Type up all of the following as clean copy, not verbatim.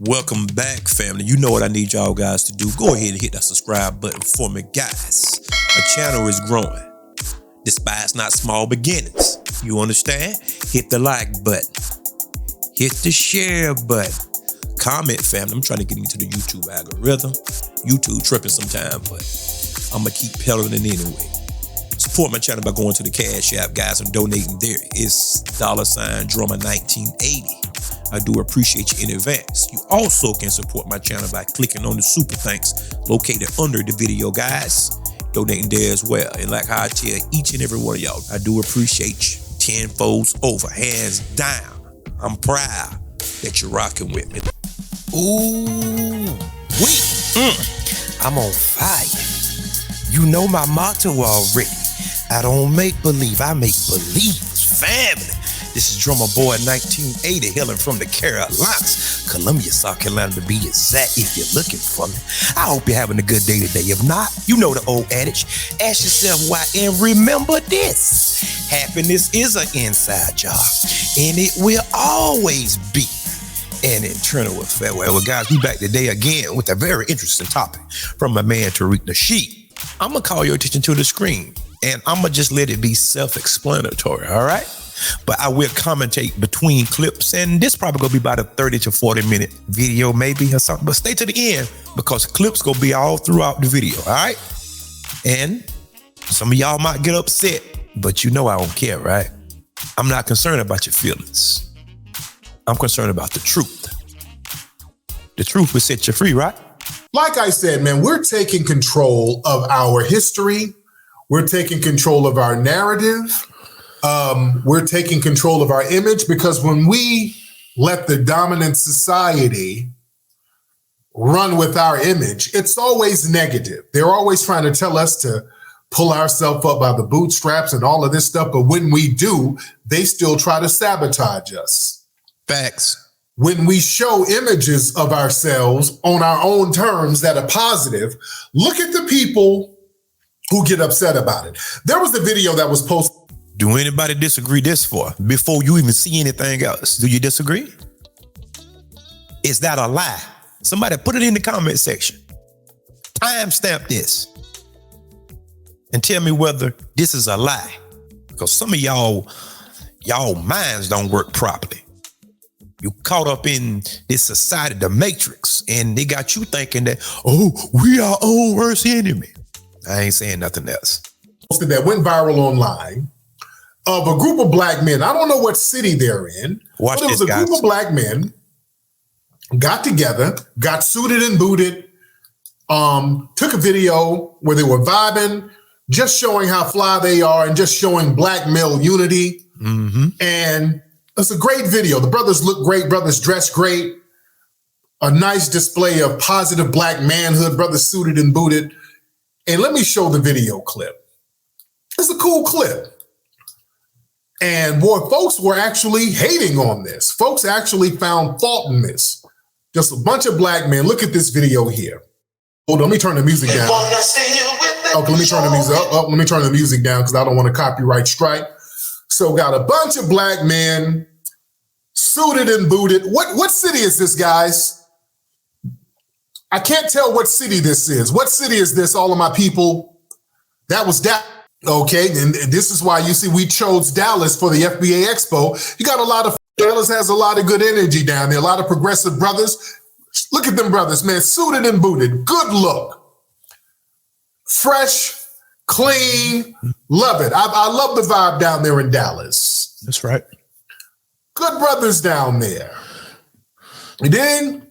Welcome back, family. You know what I need y'all guys to do. Go ahead and hit that subscribe button for me, guys. My channel is growing. Despise not small beginnings. You understand? Hit the like button. Hit the share button. Comment, family. I'm trying to get into the YouTube algorithm. YouTube tripping sometime, but I'm going to keep peddling it anyway. Support my channel by going to the Cash App, guys, and donating there. It's $Drummer1980. I do appreciate you in advance. You also can support my channel by clicking on the super thanks located under the video, guys. Donating there as well. And like how I tell each and every one of y'all, I do appreciate you tenfolds over, hands down. I'm proud that you're rocking with me. Ooh, I'm on fire. You know my motto already. I don't make believe, I make believers. Family. This is Drummer Boy 1980, hailing from the Carolinas, Columbia, South Carolina to be exact if you're looking for me. I hope you're having a good day today. If not, you know the old adage, ask yourself why and remember this. Happiness is an inside job and it will always be an internal affair. Well, guys, we back today again with a very interesting topic from my man Tariq Nasheed. I'm going to call your attention to the screen and I'm going to just let it be self-explanatory, all right? But I will commentate between clips, and this probably gonna be about a 30 to 40 minute video, maybe or something. But stay to the end because clips gonna be all throughout the video, all right? And some of y'all might get upset, but you know I don't care, right? I'm not concerned about your feelings. I'm concerned about the truth. The truth will set you free, right? Like I said, man, we're taking control of our history. We're taking control of our narrative. We're taking control of our image, because when we let the dominant society run with our image, it's always negative. They're always trying to tell us to pull ourselves up by the bootstraps and all of this stuff. But when we do, they still try to sabotage us. Facts. When we show images of ourselves on our own terms that are positive, look at the people who get upset about it. There was a video that was posted. Do anybody disagree this far before you even see anything else? Do you disagree? Is that a lie? Somebody put it in the comment section. Timestamp this and tell me whether this is a lie. Because some of y'all minds don't work properly. You caught up in this society, the matrix, and they got you thinking that, oh, we are our own worst enemy. I ain't saying nothing else. That went viral online. Of a group of black men. I don't know what city they're in. Watch but it was this, a group of black men got together, got suited and booted, took a video where they were vibing, just showing how fly they are and just showing black male unity. Mm-hmm. And it's a great video. The brothers look great. Brothers dress great. A nice display of positive black manhood. Brothers suited and booted. And let me show the video clip. It's a cool clip. And boy, folks were actually hating on this. Folks actually found fault in this. Just a bunch of black men. Look at this video here. Hold on, let me turn the music down. Okay, let me turn the music up. Let me turn the music down because I don't want a copyright strike. So got a bunch of black men suited and booted. What city is this, guys? I can't tell what city this is. What city is this, all of my people? That was Dallas. Okay, and this is why you see we chose Dallas for the FBA Expo. You got a lot of, Dallas has a lot of good energy down there, a lot of progressive brothers. Look at them brothers, man, suited and booted, good look. Fresh, clean, love it. I love the vibe down there in Dallas. That's right. Good brothers down there. You dig?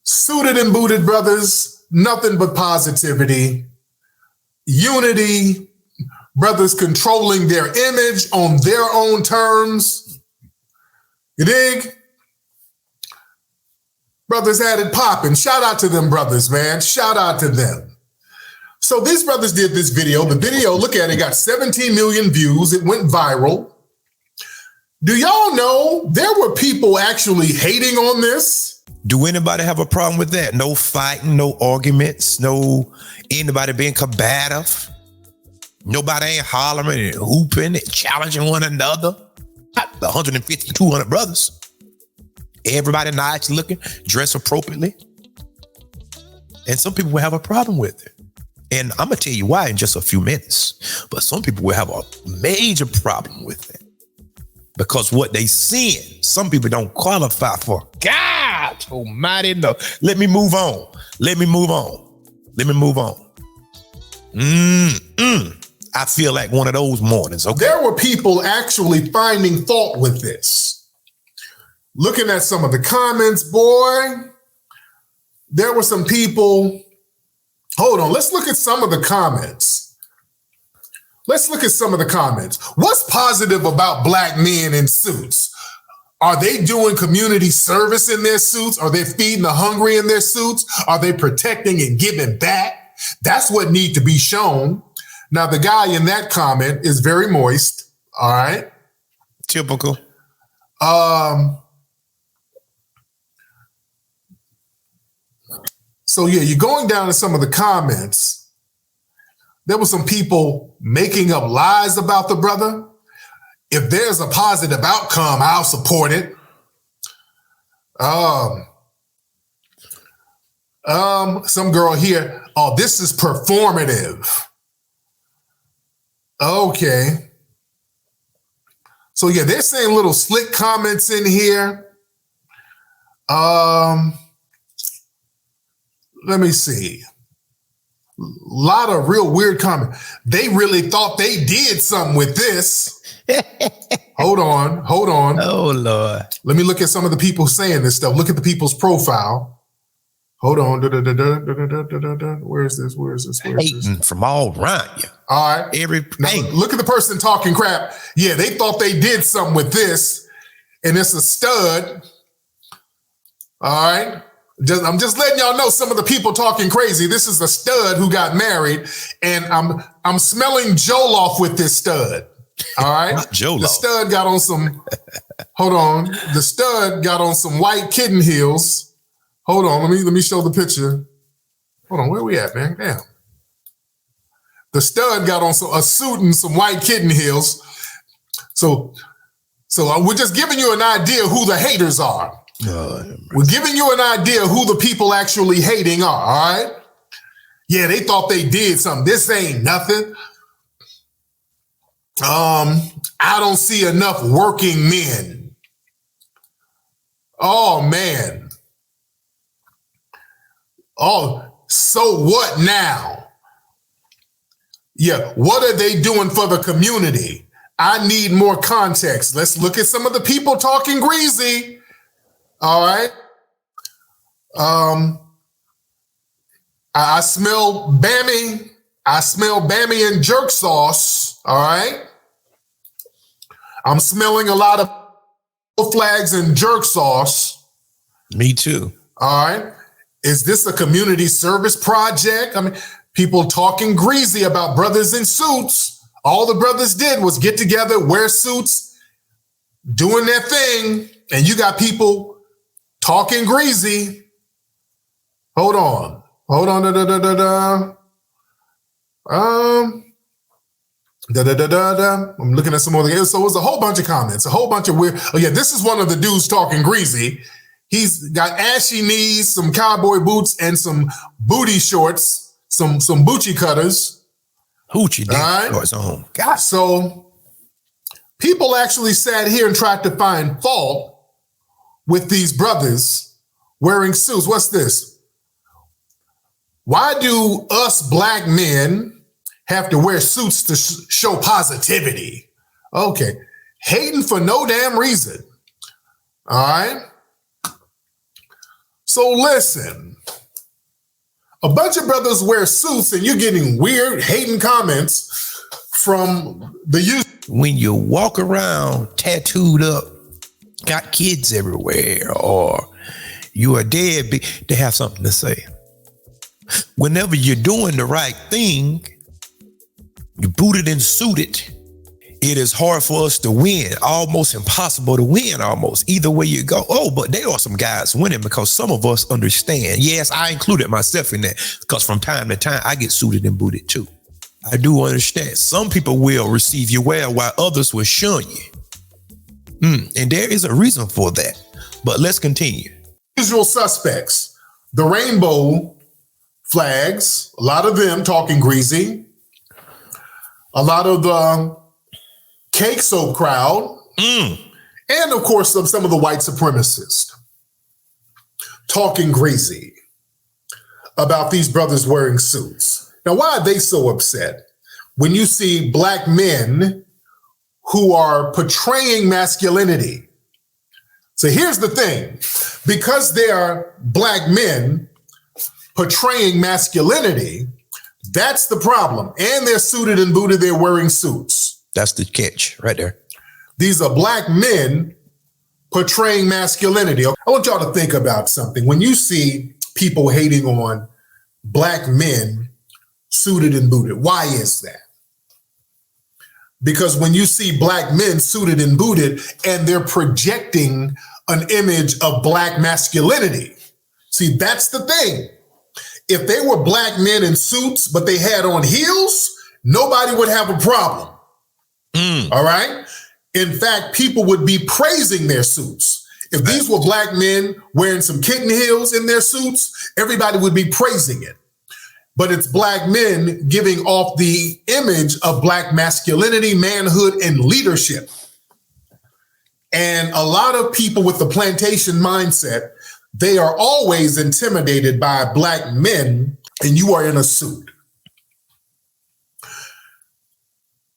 Suited and booted brothers, nothing but positivity. Unity, brothers controlling their image on their own terms. You dig? Brothers had it popping. Shout out to them brothers, man. Shout out to them. So these brothers did this video. The video, look at it, got 17 million views. It went viral. Do y'all know there were people actually hating on this? Do anybody have a problem with that? No fighting, no arguments, no anybody being combative. Nobody ain't hollering and hooping and challenging one another. The 150, 200 brothers. Everybody nice looking, dress appropriately. And some people will have a problem with it. And I'm going to tell you why in just a few minutes. But some people will have a major problem with it. Because what they seeing, some people don't qualify for. God almighty, no. Let me move on. I feel like one of those mornings, okay? There were people actually finding fault with this. Looking at some of the comments, boy, there were some people. Hold on, let's look at some of the comments. What's positive about black men in suits? Are they doing community service in their suits? Are they feeding the hungry in their suits? Are they protecting and giving back? That's what needs to be shown. Now, the guy in that comment is very moist. All right. Typical. So yeah, you're going down to some of the comments. There were some people making up lies about the brother. If there's a positive outcome, I'll support it. Some girl here, oh, this is performative. Okay. So yeah, they're saying little slick comments in here. Let me see. A lot of real weird comments. They really thought they did something with this. Hold on. Oh, Lord. Let me look at some of the people saying this stuff. Look at the people's profile. Hold on. Where is this? Hating from all around you. All right. Now, look at the person talking crap. Yeah, they thought they did something with this, and it's a stud. All right. I'm just letting y'all know some of the people talking crazy. This is a stud who got married, and I'm smelling Jollof with this stud. All right. Jollof. The stud got on some. Hold on. The stud got on some white kitten heels. Hold on. Let me show the picture. Hold on. Where we at, man? Damn. The stud got on a suit and some white kitten heels. So we're just giving you an idea who the haters are. We're giving you an idea who the people actually hating are, all right? Yeah, they thought they did something. This ain't nothing. I don't see enough working men. Oh, man. Oh, so what now? Yeah, what are they doing for the community? I need more context. Let's look at some of the people talking greasy. All right. I smell Bammy. I smell Bammy and jerk sauce. All right. I'm smelling a lot of flags and jerk sauce. Me too. All right. Is this a community service project? I mean, people talking greasy about brothers in suits. All the brothers did was get together, wear suits, doing their thing. And you got people talking greasy. Hold on. I'm looking at some more. So it was a whole bunch of comments, a whole bunch of weird. Oh yeah, this is one of the dudes talking greasy. He's got ashy knees, some cowboy boots, and some booty shorts, some boochie cutters. Hoochie shorts on. God. So people actually sat here and tried to find fault with these brothers wearing suits. What's this? Why do us black men have to wear suits to show positivity? Okay. Hating for no damn reason. All right. So listen, a bunch of brothers wear suits and you're getting weird hating comments from the youth. When you walk around tattooed up, got kids everywhere, or you are dead, they have something to say. Whenever you're doing the right thing, you booted and suited, it is hard for us to win, almost impossible to win, almost. Either way you go. Oh, but there are some guys winning because some of us understand. Yes, I included myself in that because from time to time, I get suited and booted too. I do understand. Some people will receive you well while others will shun you. And there is a reason for that. But let's continue. Usual suspects, the rainbow flags, a lot of them talking greasy, a lot of the cake soap crowd, and of course some of the white supremacists talking greasy about these brothers wearing suits. Now, why are they so upset when you see black men who are portraying masculinity? So here's the thing, because they are black men portraying masculinity, that's the problem. And they're suited and booted, they're wearing suits. That's the catch right there. These are black men portraying masculinity. I want y'all to think about something. When you see people hating on black men suited and booted, why is that? Because when you see black men suited and booted and they're projecting an image of black masculinity, see, that's the thing. If they were black men in suits, but they had on heels, nobody would have a problem. All right? In fact, people would be praising their suits. If these were black men wearing some kitten heels in their suits, everybody would be praising it. But it's black men giving off the image of black masculinity, manhood, and leadership. And a lot of people with the plantation mindset, they are always intimidated by black men, and you are in a suit.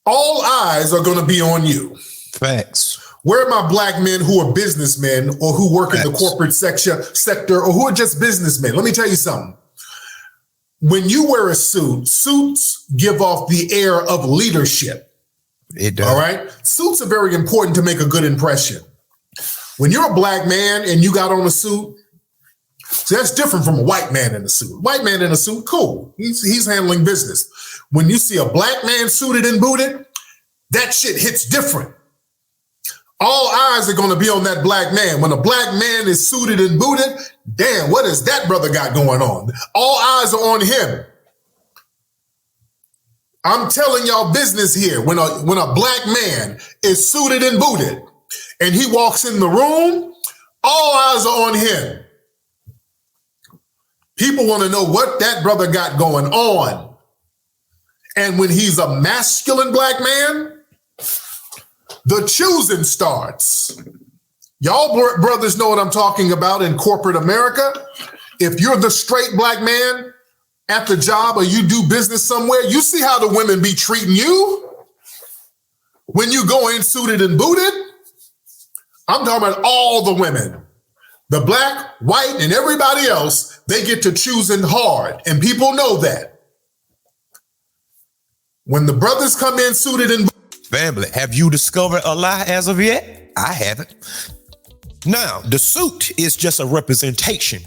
All eyes are going to be on you. Facts. Where are my black men who are businessmen or who work in the corporate sector or who are just businessmen? Let me tell you something. When you wear a suit, suits give off the air of leadership. It does. All right? Suits are very important to make a good impression. When you're a black man and you got on a suit, so that's different from a white man in a suit. White man in a suit, cool. He's handling business. When you see a black man suited and booted, that shit hits different. All eyes are going to be on that black man. When a black man is suited and booted, damn, what has that brother got going on? All eyes are on him. I'm telling y'all business here. When a black man is suited and booted and he walks in the room, all eyes are on him. People want to know what that brother got going on. And when he's a masculine black man, the choosing starts. Y'all brothers know what I'm talking about in corporate America. If you're the straight black man at the job or you do business somewhere, you see how the women be treating you when you go in suited and booted. I'm talking about all the women, the black, white, and everybody else. They get to choosing hard, and people know that. When the brothers come in suited and booted, Family, have you discovered a lie as of yet? I haven't. Now, the suit is just a representation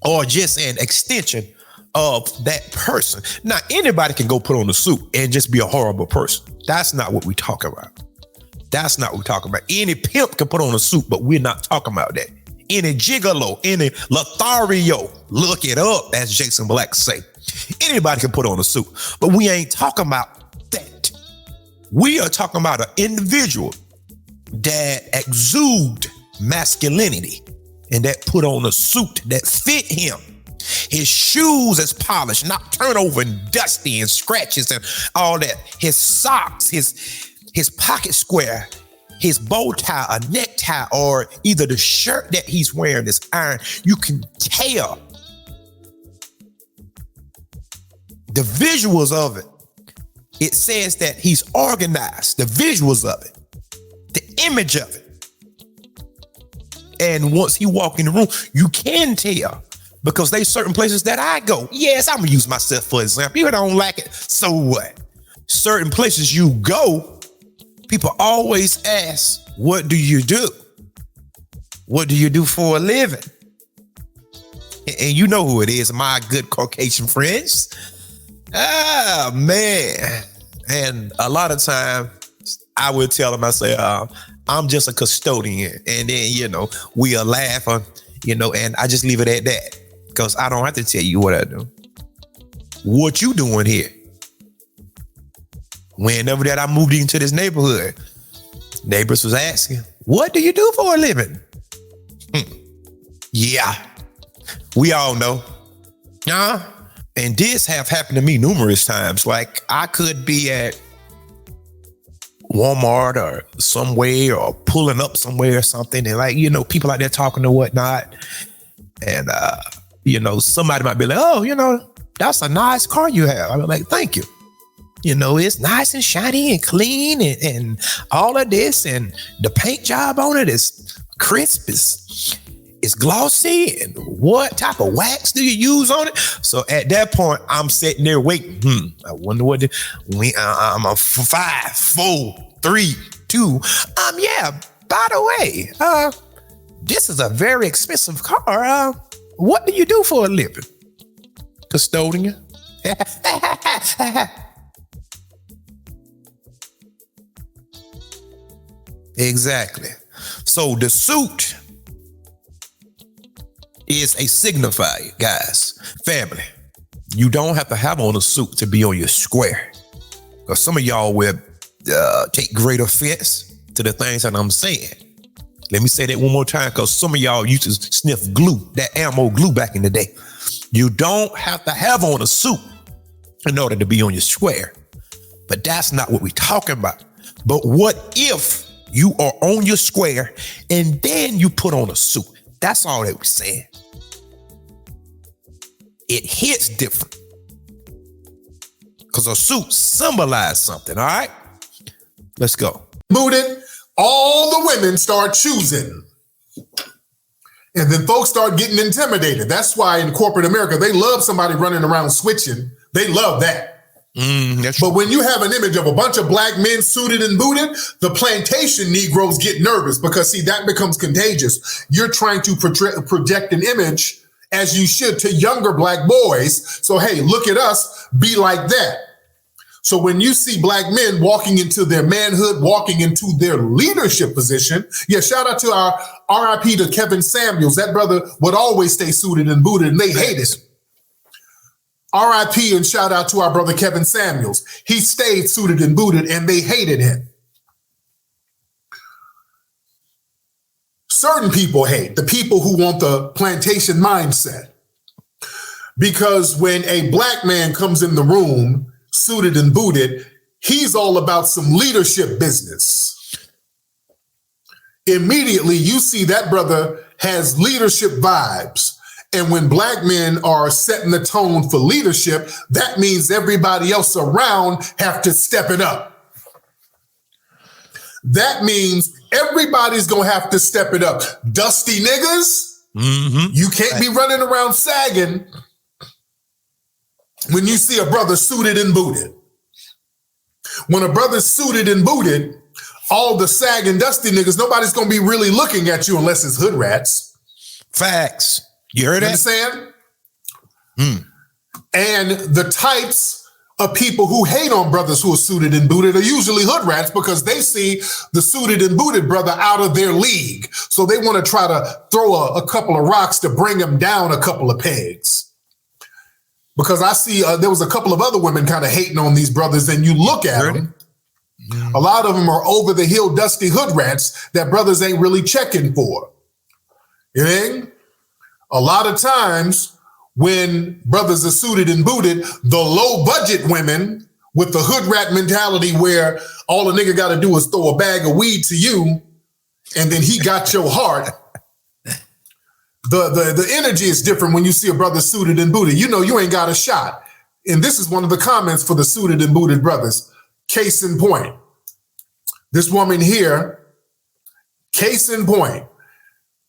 or just an extension of that person. Now, anybody can go put on a suit and just be a horrible person. That's not what we talk about. That's not what we talk about. Any pimp can put on a suit, but we're not talking about that. Any gigolo, any Lothario, look it up, as Jason Black say. Anybody can put on a suit, but we ain't talking about that. We are talking about an individual that exude masculinity and that put on a suit that fit him. His shoes is polished, not turned over and dusty and scratches and all that. His socks, his pocket square, his bow tie, a necktie, or either the shirt that he's wearing is iron. You can tell the visuals of it. It says that he's organized, the visuals of it, the image of it. And once he walk in the room, you can tell, because there's certain places that I go. Yes, I'm gonna use myself for example. People don't like it, so what? Certain places you go, people always ask, what do you do? What do you do for a living? And you know who it is, my good Caucasian friends. Ah, man. And a lot of times I would tell them, I say, I'm just a custodian. And then, we are laughing, and I just leave it at that, because I don't have to tell you what I do. What you doing here? Whenever that I moved into this neighborhood, neighbors was asking, what do you do for a living? Yeah, we all know. And this have happened to me numerous times. Like I could be at Walmart or somewhere or pulling up somewhere or something. And like, people out there talking or whatnot. And, somebody might be like, oh, that's a nice car you have. I'm like, thank you. It's nice and shiny and clean and all of this. And the paint job on it is crisp. It's glossy. And what type of wax do you use on it? So at that point, I'm sitting there waiting. I wonder what I'm a 5, 4, 3, 2. Yeah, by the way, this is a very expensive car. What do you do for a living? Custodian. Exactly. So the suit is a signifier, guys. Family. You don't have to have on a suit to be on your square. Because some of y'all will take great offense to the things that I'm saying. Let me say that one more time, because some of y'all used to sniff glue, that ammo glue back in the day. You don't have to have on a suit in order to be on your square. But that's not what we're talking about. But what if you are on your square and then you put on a suit? That's all that we're saying. It hits different. Because a suit symbolizes something, all right? Let's go. Booted, all the women start choosing. And then folks start getting intimidated. That's why in corporate America, they love somebody running around switching. They love that. But when you have an image of a bunch of black men suited and booted, the plantation Negroes get nervous because, see, that becomes contagious. You're trying to project an image, as you should, to younger black boys. So, hey, look at us, be like that. So when you see black men walking into their manhood, walking into their leadership position, shout out to our RIP to Kevin Samuels. That brother would always stay suited and booted, and they hate it. RIP and shout out to our brother Kevin Samuels. He stayed suited and booted, and they hated him. Certain people hate the people who want the plantation mindset. Because when a black man comes in the room, suited and booted, he's all about some leadership business. Immediately, you see that brother has leadership vibes. And when black men are setting the tone for leadership, that means everybody else around have to step it up. That means everybody's going to have to step it up. Dusty niggas, you can't be running around sagging when you see a brother suited and booted. When a brother's suited and booted, all the sagging dusty niggas, nobody's going to be really looking at you unless it's hood rats. Facts. You heard that? Understand? And the types of people who hate on brothers who are suited and booted are usually hood rats because they see the suited and booted brother out of their league. So they want to try to throw a couple of rocks to bring him down a couple of pegs. Because I see there was a couple of other women kind of hating on these brothers, and you look at them, a lot of them are over the hill dusty hood rats that brothers ain't really checking for. You know? A lot of times when brothers are suited and booted, the low budget women with the hood rat mentality where all a nigga got to do is throw a bag of weed to you and then he got your heart. The energy is different when you see a brother suited and booted. You know you ain't got a shot. And this is one of the comments for the suited and booted brothers. Case in point. This woman here, case in point.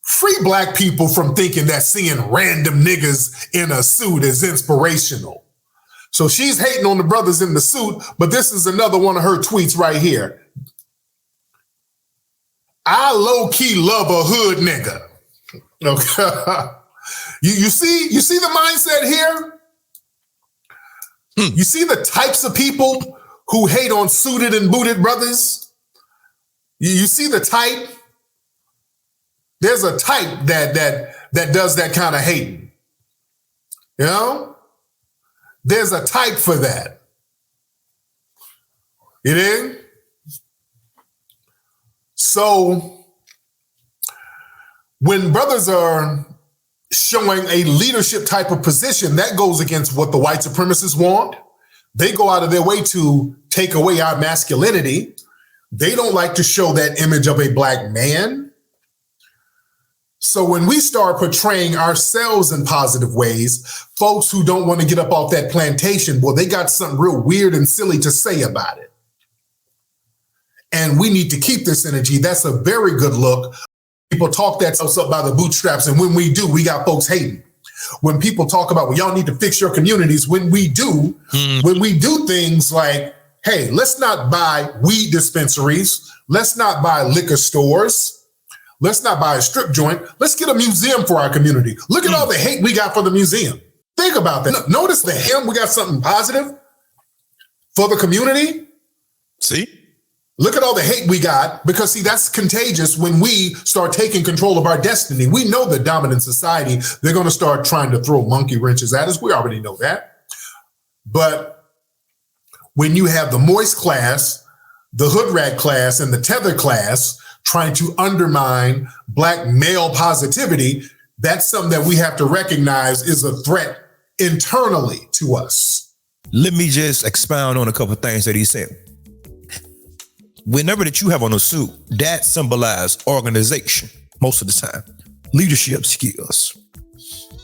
Free black people from thinking that seeing random niggas in a suit is inspirational. So she's hating on the brothers in the suit, but this is another one of her tweets right here. I low-key love a hood nigga. Okay. You see the mindset here? You see the types of people who hate on suited and booted brothers? You see the type? There's a type that does that kind of hating. You know? There's a type for that. You dig? So when brothers are showing a leadership type of position, that goes against what the white supremacists want. They go out of their way to take away our masculinity. They don't like to show that image of a black man. So when we start portraying ourselves in positive ways, folks who don't want to get up off that plantation, well, they got something real weird and silly to say about it. And we need to keep this energy. That's a very good look. People talk that stuff up by the bootstraps, and when we do, we got folks hating. When people talk about, well, y'all need to fix your communities, when we do things like, hey, let's not buy weed dispensaries, let's not buy liquor stores, let's not buy a strip joint, let's get a museum for our community. Look at all the hate we got for the museum. Think about that. Notice the him, we got something positive for the community. See? Look at all the hate we got, because see, that's contagious when we start taking control of our destiny. We know the dominant society, they're going to start trying to throw monkey wrenches at us. We already know that. But when you have the moist class, the hood rat class, and the tether class trying to undermine black male positivity, that's something that we have to recognize is a threat internally to us. Let me just expound on a couple of things that he said. Whenever that you have on a suit, that symbolizes organization most of the time, leadership skills.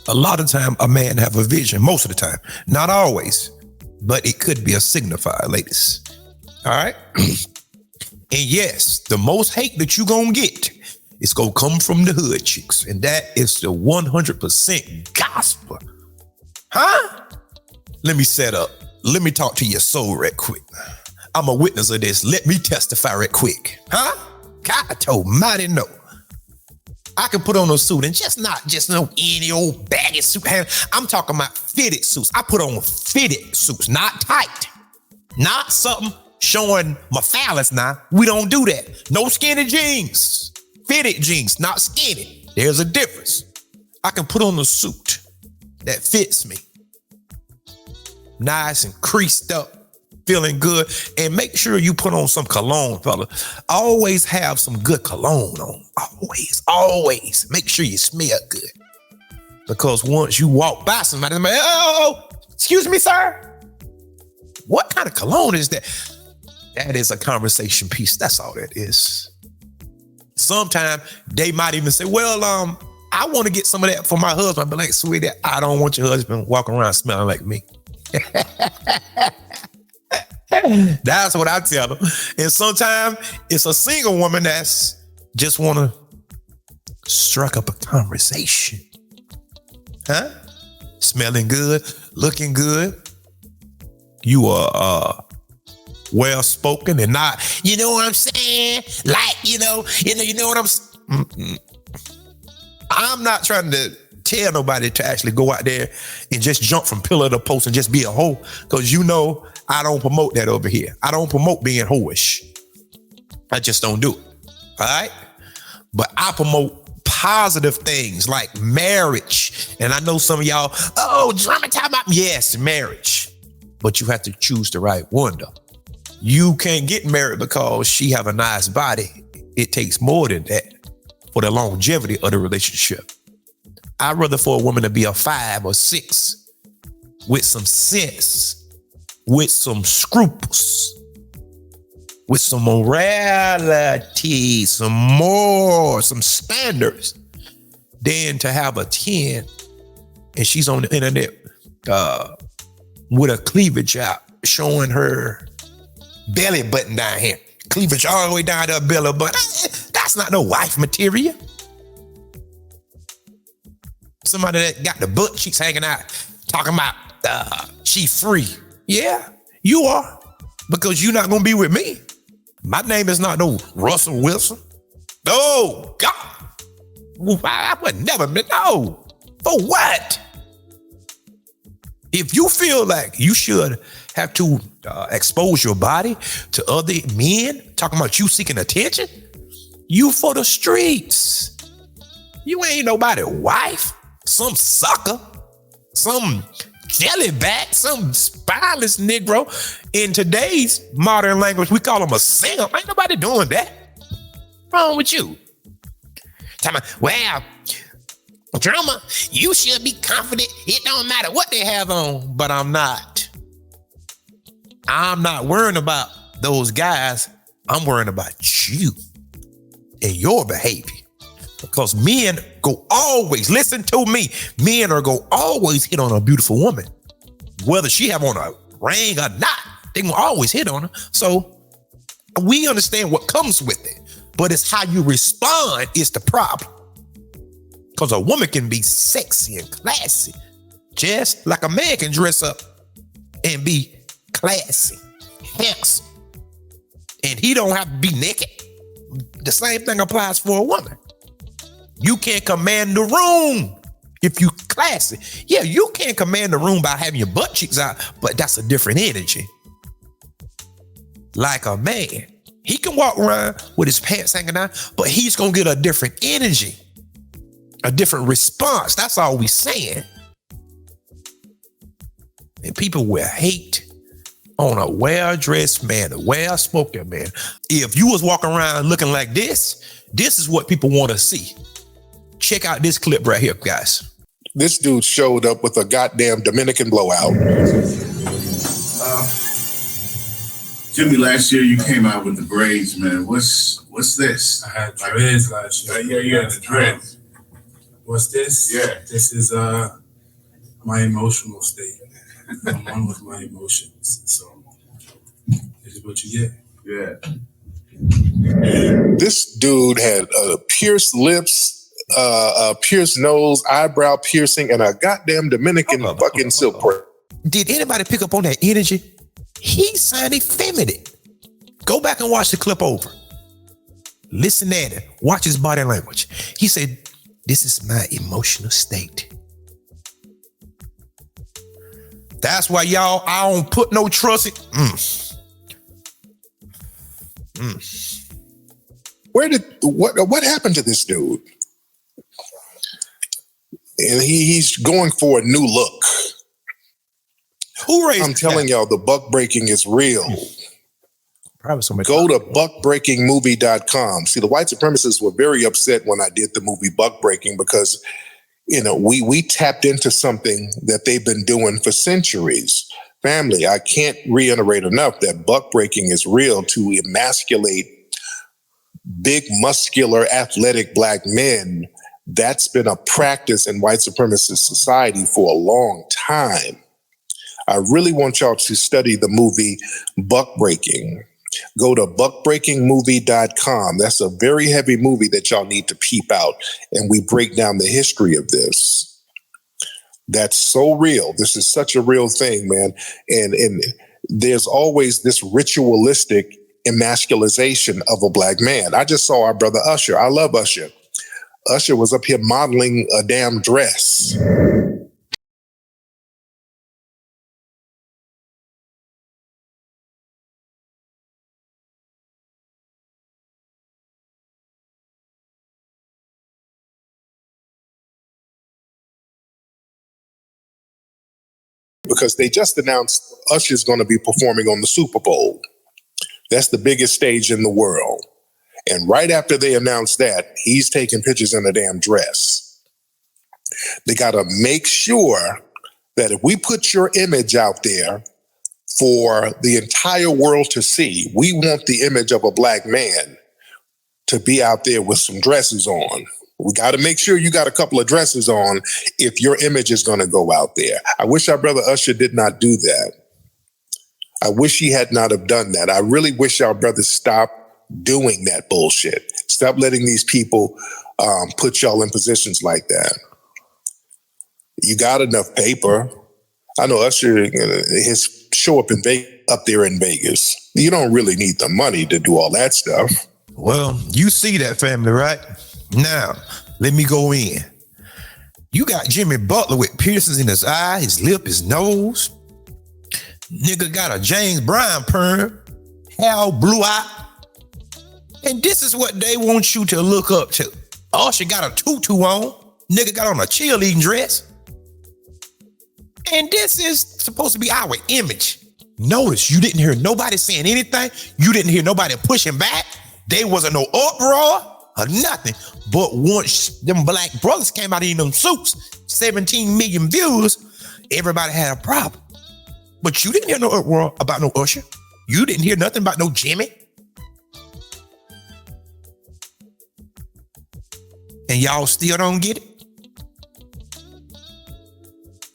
A lot of time, a man have a vision most of the time, not always, but it could be a signifier, ladies. All right. And yes, the most hate that you gonna get is gonna come from the hood chicks, and that is the 100% gospel. Huh? Let me set up. Let me talk to your soul right quick. I'm a witness of this. Let me testify right quick. Huh? God almighty, no. I can put on a suit and just no any old baggy suit. I'm talking about fitted suits. I put on fitted suits, not tight. Not something showing my phallus now. We don't do that. No skinny jeans. Fitted jeans, not skinny. There's a difference. I can put on a suit that fits me. Nice and creased up. Feeling good, and make sure you put on some cologne, fella. Always have some good cologne on. Always. Make sure you smell good. Because once you walk by somebody, they're like, oh, excuse me, sir. What kind of cologne is that? That is a conversation piece. That's all that is. Sometimes they might even say, well, I want to get some of that for my husband. But like, sweetie, I don't want your husband walking around smelling like me. That's what I tell them. And sometimes it's a single woman that's just want to strike up a conversation. Huh? Smelling good, looking good. You are well spoken and not, you know what I'm saying? Like, you know what I'm not trying to tell nobody to actually go out there and just jump from pillar to post and just be a hoe, because I don't promote that over here. I don't promote being hoish. I just don't do it. All right? But I promote positive things like marriage. And I know some of y'all, drama time. Yes, marriage. But you have to choose the right one, though. You can't get married because she have a nice body. It takes more than that for the longevity of the relationship. I'd rather for a woman to be a 5 or 6 with some sense, with some scruples, with some morality, some standards, than to have a 10 and she's on the internet with a cleavage out, showing her belly button down here. Cleavage all the way down to her belly button. That's not no wife material. Somebody that got the butt cheeks hanging out, talking about she free. Yeah, you are, because you're not gonna be with me. My name is not no Russell Wilson. Oh God, I would never be. No, for what? If you feel like you should have to expose your body to other men, talking about you seeking attention, you for the streets. You ain't nobody's wife. Some sucker, some jellyback, some spineless Negro. In today's modern language, we call them a simp. Ain't nobody doing that. What's wrong with you? Well, drama, you should be confident. It don't matter what they have on. But I'm not. I'm not worrying about those guys. I'm worrying about you and your behavior. Because men go always, listen to me, men are go always hit on a beautiful woman. Whether she have on a ring or not, they gonna always hit on her. So we understand what comes with it, but it's how you respond is the problem. Because a woman can be sexy and classy, just like a man can dress up and be classy, handsome, and he don't have to be naked. The same thing applies for a woman. You can't command the room if you classy. Yeah, you can't command the room by having your butt cheeks out, but that's a different energy. Like a man, he can walk around with his pants hanging down, but he's gonna get a different energy, a different response. That's all we saying. And people will hate on a well-dressed man, a well-spoken man. If you was walking around looking like this is what people want to see. Check out this clip right here, guys. This dude showed up with a goddamn Dominican blowout. Jimmy, last year you came out with the braids, man. What's this? I had dreads last year. Yeah, you had the dreads. What's this? Yeah. This is my emotional state. I'm one with my emotions. So this is what you get. Yeah. This dude had pierced lips, pierced nose, eyebrow piercing, and a goddamn Dominican fucking silk cord. Did anybody pick up on that energy? He sounded feminine. Go back and watch the clip over. Listen at it. Watch his body language. He said, "This is my emotional state." That's why y'all, I don't put no trust in. What happened to this dude? And he's going for a new look. Who raised I'm telling y'all, the buck breaking is real. Probably somebody. Go to buckbreakingmovie.com. See, the white supremacists were very upset when I did the movie Buck Breaking because, you know, we tapped into something that they've been doing for centuries. Family, I can't reiterate enough that buck breaking is real to emasculate big, muscular, athletic black men. That's been a practice in white supremacist society for a long time. I really want y'all to study the movie Buck Breaking. Go to buckbreakingmovie.com. That's a very heavy movie that y'all need to peep out. And we break down the history of this. That's so real. This is such a real thing, man. And there's always this ritualistic emasculization of a black man. I just saw our brother Usher. I love Usher. Usher was up here modeling a damn dress. Because they just announced Usher's going to be performing on the Super Bowl. That's the biggest stage in the world. And right after they announced that, he's taking pictures in a damn dress. They got to make sure that if we put your image out there for the entire world to see, we want the image of a black man to be out there with some dresses on. We got to make sure you got a couple of dresses on if your image is going to go out there. I wish our brother Usher did not do that. I wish he had not have done that. I really wish our brothers stopped doing that bullshit. Stop letting these people put y'all in positions like that. You got enough paper. I know Usher, his show up there in Vegas. You don't really need the money to do all that stuff. Well, you see that, family, right? Now, let me go in. You got Jimmy Butler with piercings in his eye, his lip, his nose. Nigga got a James Brown perm, hair blue eye. And this is what they want you to look up to. Usher got a tutu on. Nigga got on a cheerleading dress. And this is supposed to be our image. Notice you didn't hear nobody saying anything. You didn't hear nobody pushing back. There wasn't no uproar. or nothing. But once them black brothers came out in them suits, 17 million views, everybody had a problem. But you didn't hear no about no Usher. You didn't hear nothing about no Jimmy. And y'all still don't get it?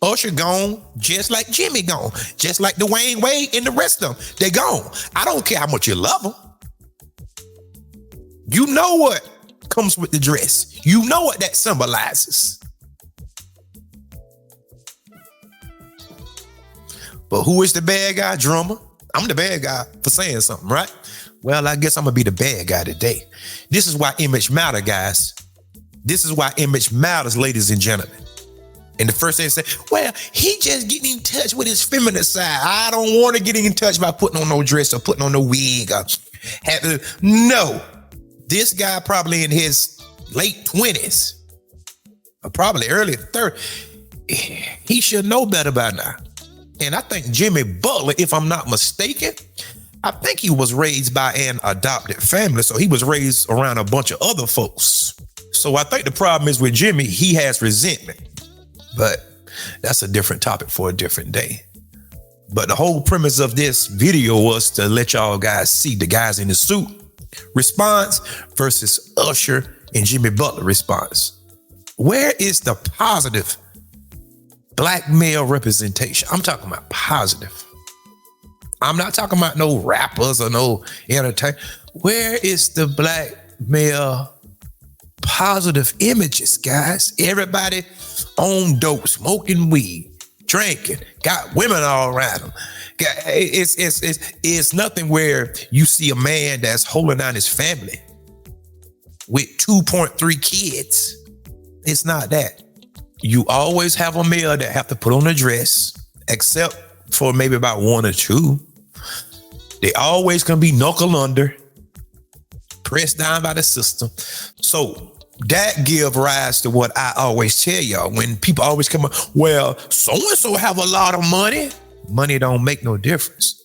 Usher gone, just like Jimmy gone, just like Dwayne Wade and the rest of them. They gone. I don't care how much you love them. You know what comes with the dress. You know what that symbolizes. But who is the bad guy? Drummer. I'm the bad guy for saying something, right? Well, I guess I'm going to be the bad guy today. This is why image matters, guys. This is why image matters, ladies and gentlemen. And the first thing they say, well, he just getting in touch with his feminine side. I don't want to get in touch by putting on no dress or putting on no wig. No. This guy probably in his late 20s or probably early 30s. He should know better by now. And I think Jimmy Butler, if I'm not mistaken, I think he was raised by an adopted family. So he was raised around a bunch of other folks. So I think the problem is with Jimmy, he has resentment. But that's a different topic for a different day. But the whole premise of this video was to let y'all guys see the guys in the suit response versus Usher and Jimmy Butler response. Where is the positive black male representation? I'm talking about positive. I'm not talking about no rappers or no entertainment. Where is the black male positive images, guys? Everybody on dope, smoking weed, drinking, got women all around them. It's nothing where you see a man that's holding down his family with 2.3 kids. It's not that. You always have a male that have to put on a dress, except for maybe about one or two. They always gonna be knuckle under, pressed down by the system. So that give rise to what I always tell y'all when people always come up, well, so-and-so have a lot of money. Money don't make no difference.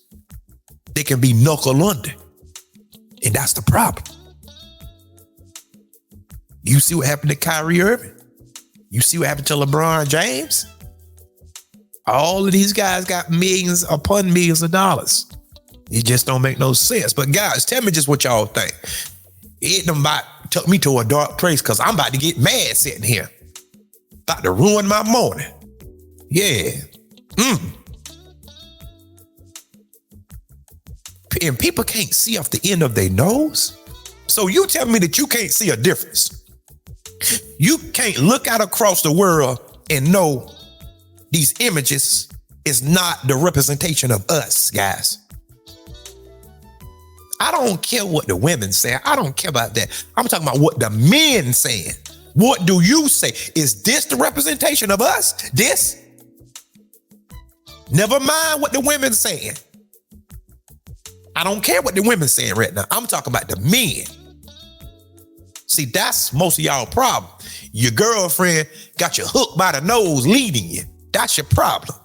They can be knuckle under. And that's the problem. You see what happened to Kyrie Irving? You see what happened to LeBron James? All of these guys got millions upon millions of dollars. It just don't make no sense. But guys, tell me just what y'all think. It done took me to a dark place because I'm about to get mad sitting here. About to ruin my morning. Yeah. And people can't see off the end of their nose. So you tell me that you can't see a difference. You can't look out across the world and know these images is not the representation of us, guys. I don't care what the women say. I don't care about that. I'm talking about what the men saying. What do you say? Is this the representation of us? This? Never mind what the women saying. I don't care what the women saying right now. I'm talking about the men. See, that's most of y'all problem. Your girlfriend got you hooked by the nose leading you. That's your problem.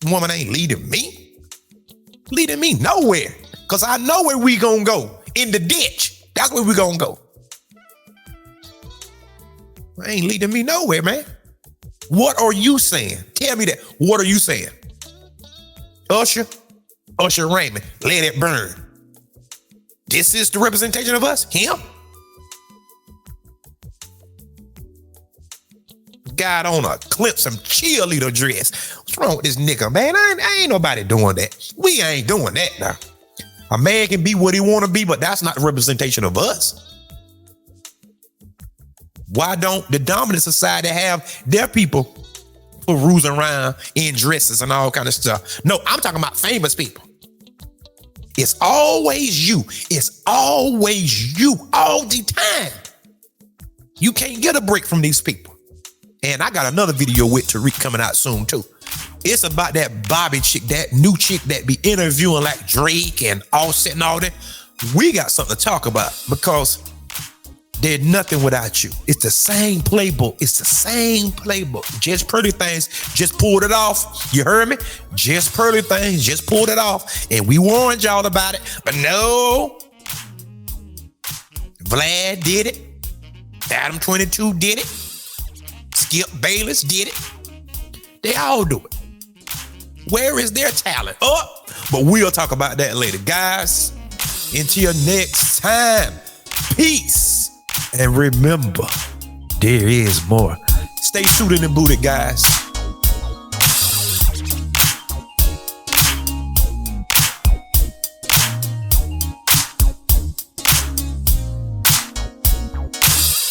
Woman ain't leading me. Leading me nowhere. Because I know where we gonna go. In the ditch. That's where we gonna go. Ain't leading me nowhere, man. What are you saying? Tell me that. What are you saying? Usher Raymond, let it burn. This is the representation of us? Him? Got on a Clemson cheerleader dress. What's wrong with this nigga, man? I ain't nobody doing that. We ain't doing that now. A man can be what he want to be, but that's not the representation of us. Why don't the dominant society have their people perusing around in dresses and all kind of stuff? No, I'm talking about famous people. It's always you. It's always you all the time. You can't get a break from these people. And I got another video with Tariq coming out soon too. It's about that Bobby chick, that new chick that be interviewing like Drake and Offset and all that. We got something to talk about because there's nothing without you. It's the same playbook. It's the same playbook. Just Pretty Things just pulled it off. You heard me? Just Pretty Things just pulled it off. And we warned y'all about it. But no. Vlad did it. Adam 22 did it. Skip Bayless did it. They all do it. Where is their talent? But we'll talk about that later. Guys, until next time, peace. And remember, there is more. Stay suited and booted, guys.